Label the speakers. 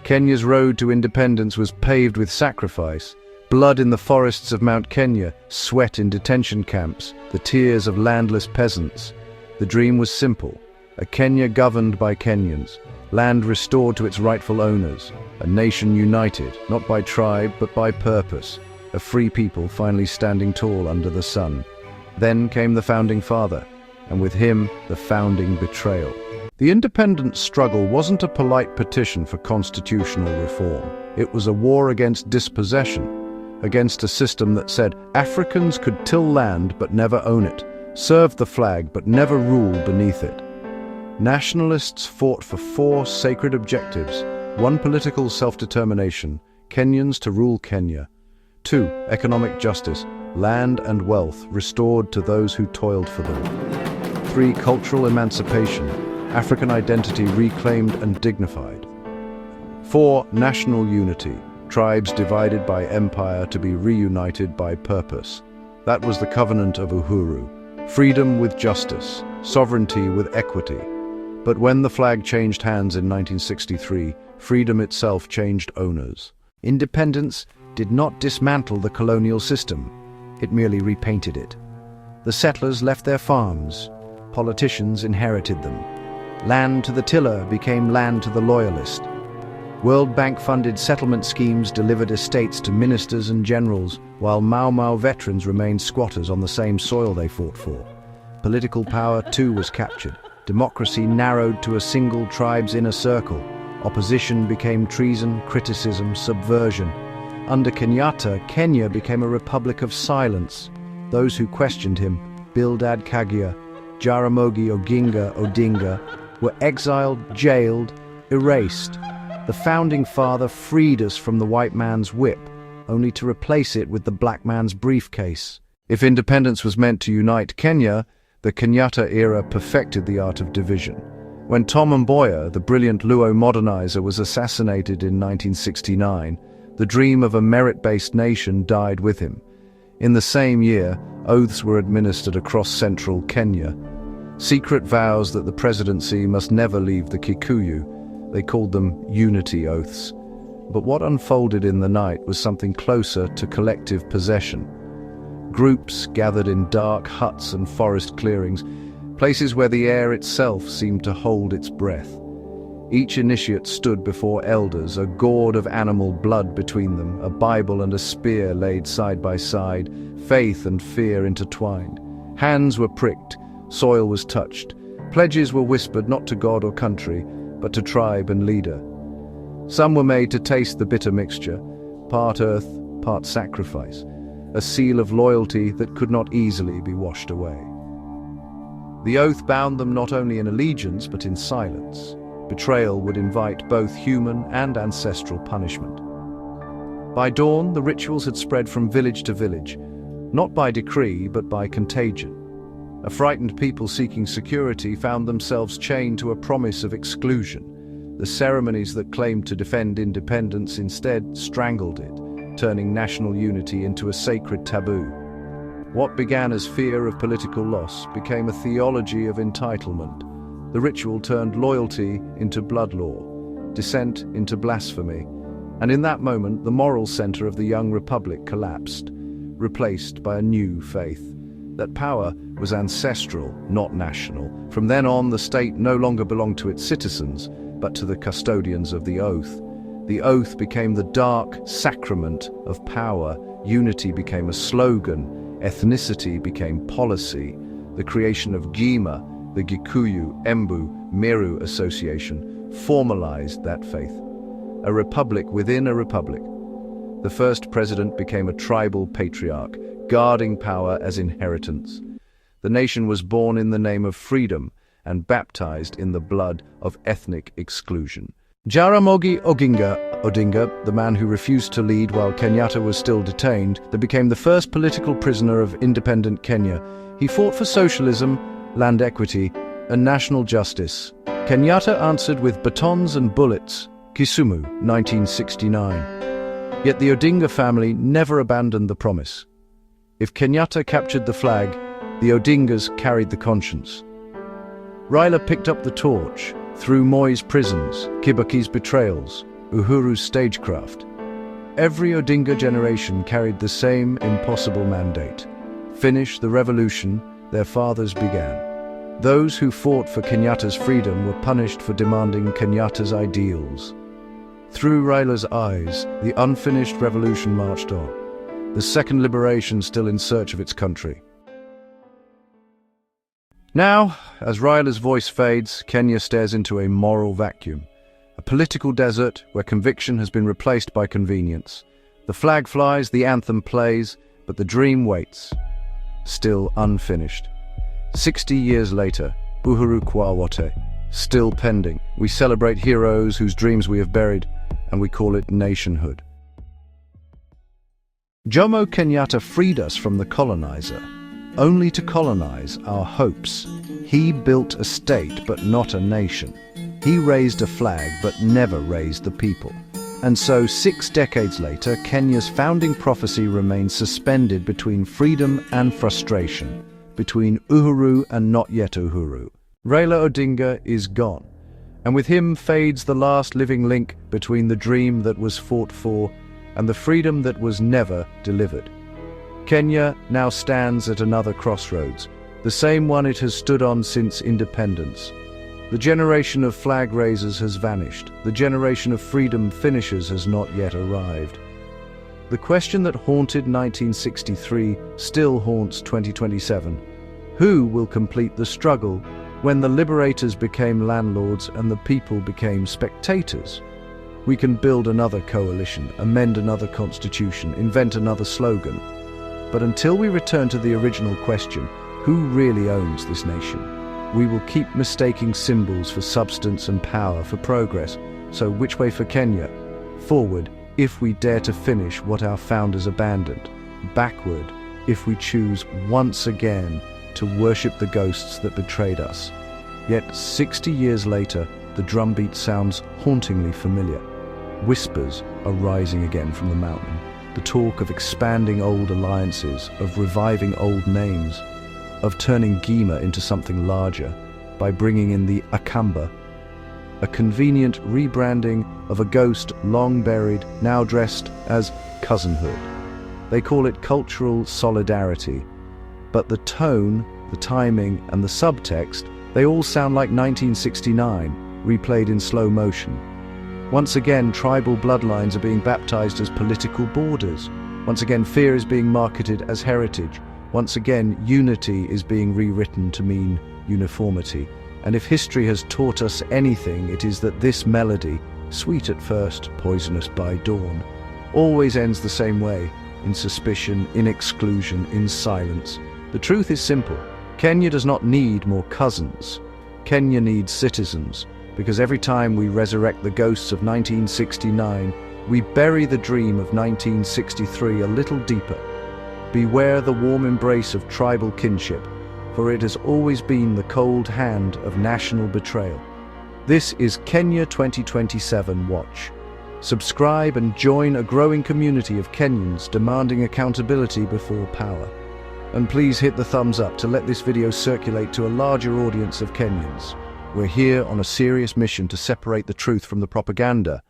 Speaker 1: Kenya's road to independence was paved with sacrifice. Blood in the forests of Mount Kenya, sweat in detention camps, the tears of landless peasants. The dream was simple: a Kenya governed by Kenyans, land restored to its rightful owners, a nation united, not by tribe but by purpose, a free people finally standing tall under the sun. Then came the founding father, and with him the founding betrayal. The independence struggle wasn't a polite petition for constitutional reform. It was a war against dispossession, against a system that said Africans could till land but never own it, serve the flag but never rule beneath it. Nationalists fought for 4 sacred objectives: 1, political self-determination, Kenyans to rule Kenya; 2, economic justice, land and wealth restored to those who toiled for them; 3, cultural emancipation, African identity reclaimed and dignified; 4, national unity, tribes divided by empire to be reunited by purpose. That was the covenant of Uhuru: freedom with justice, sovereignty with equity. But when the flag changed hands in 1963, freedom itself changed owners. Independence did not dismantle the colonial system, it merely repainted it. The settlers left their farms, politicians inherited them. Land to the tiller became land to the loyalist. World Bank-funded settlement schemes delivered estates to ministers and generals, while Mau Mau veterans remained squatters on the same soil they fought for. Political power, too, was captured. Democracy narrowed to a single tribe's inner circle. Opposition became treason, criticism, subversion. Under Kenyatta, Kenya became a republic of silence. Those who questioned him, Bildad Kagia, Jaramogi Oginga Odinga, were exiled, jailed, erased. The founding father freed us from the white man's whip, only to replace it with the black man's briefcase. If independence was meant to unite Kenya, the Kenyatta era perfected the art of division. When Tom Mboya, the brilliant Luo modernizer, was assassinated in 1969, the dream of a merit-based nation died with him. In the same year, oaths were administered across central Kenya. Secret vows that the presidency must never leave the Kikuyu. They called them unity oaths. But what unfolded in the night was something closer to collective possession. Groups gathered in dark huts and forest clearings, places where the air itself seemed to hold its breath. Each initiate stood before elders, a gourd of animal blood between them, a Bible and a spear laid side by side, faith and fear intertwined. Hands were pricked, soil was touched. Pledges were whispered not to God or country, but to tribe and leader. Some were made to taste the bitter mixture, part earth, part sacrifice, a seal of loyalty that could not easily be washed away. The oath bound them not only in allegiance but in silence. Betrayal would invite both human and ancestral punishment. By dawn, the rituals had spread from village to village, not by decree but by contagion. A frightened people seeking security found themselves chained to a promise of exclusion. The ceremonies that claimed to defend independence instead strangled it, turning national unity into a sacred taboo. What began as fear of political loss became a theology of entitlement. The ritual turned loyalty into blood law, dissent into blasphemy, and in that moment the moral center of the young republic collapsed, replaced by a new faith. That power was ancestral, not national. From then on, the state no longer belonged to its citizens, but to the custodians of the oath. The oath became the dark sacrament of power. Unity became a slogan. Ethnicity became policy. The creation of GEMA, the Gikuyu, Embu, Meru Association, formalized that faith. A republic within a republic. The first president became a tribal patriarch, guarding power as inheritance. The nation was born in the name of freedom and baptized in the blood of ethnic exclusion. Jaramogi Oginga Odinga, the man who refused to lead while Kenyatta was still detained, became the first political prisoner of independent Kenya. He fought for socialism, land equity, and national justice. Kenyatta answered with batons and bullets. Kisumu, 1969. Yet the Odinga family never abandoned the promise. If Kenyatta captured the flag, the Odingas carried the conscience. Raila picked up the torch through Moi's prisons, Kibaki's betrayals, Uhuru's stagecraft. Every Odinga generation carried the same impossible mandate: finish the revolution their fathers began. Those who fought for Kenyatta's freedom were punished for demanding Kenyatta's ideals. Through Raila's eyes, the unfinished revolution marched on, the second liberation still in search of its country. Now, as Raila's voice fades, Kenya stares into a moral vacuum, a political desert where conviction has been replaced by convenience. The flag flies, the anthem plays, but the dream waits, still unfinished. 60 years later, Uhuru Kenyatta, still pending. We celebrate heroes whose dreams we have buried, and we call it nationhood. Jomo Kenyatta freed us from the colonizer, only to colonize our hopes. He built a state, but not a nation. He raised a flag, but never raised the people. And so 6 decades later, Kenya's founding prophecy remains suspended between freedom and frustration, between Uhuru and not yet Uhuru. Raila Odinga is gone, and with him fades the last living link between the dream that was fought for and the freedom that was never delivered. Kenya now stands at another crossroads, the same one it has stood on since independence. The generation of flag raisers has vanished. The generation of freedom finishers has not yet arrived. The question that haunted 1963 still haunts 2027. Who will complete the struggle when the liberators became landlords and the people became spectators? We can build another coalition, amend another constitution, invent another slogan. But until we return to the original question, who really owns this nation? We will keep mistaking symbols for substance and power for progress. So which way for Kenya? Forward, if we dare to finish what our founders abandoned. Backward, if we choose once again to worship the ghosts that betrayed us. Yet 60 years later, the drumbeat sounds hauntingly familiar. Whispers are rising again from the mountain. The talk of expanding old alliances, of reviving old names, of turning GEMA into something larger by bringing in the Akamba, a convenient rebranding of a ghost long buried, now dressed as cousinhood. They call it cultural solidarity, but the tone, the timing, and the subtext, they all sound like 1969, replayed in slow motion. Once again, tribal bloodlines are being baptized as political borders. Once again, fear is being marketed as heritage. Once again, unity is being rewritten to mean uniformity. And if history has taught us anything, it is that this melody, sweet at first, poisonous by dawn, always ends the same way, in suspicion, in exclusion, in silence. The truth is simple. Kenya does not need more cousins. Kenya needs citizens, because every time we resurrect the ghosts of 1969, we bury the dream of 1963 a little deeper. Beware the warm embrace of tribal kinship, for it has always been the cold hand of national betrayal. This is Kenya 2027 Watch. Subscribe and join a growing community of Kenyans demanding accountability before power. And please hit the thumbs up to let this video circulate to a larger audience of Kenyans. We're here on a serious mission to separate the truth from the propaganda,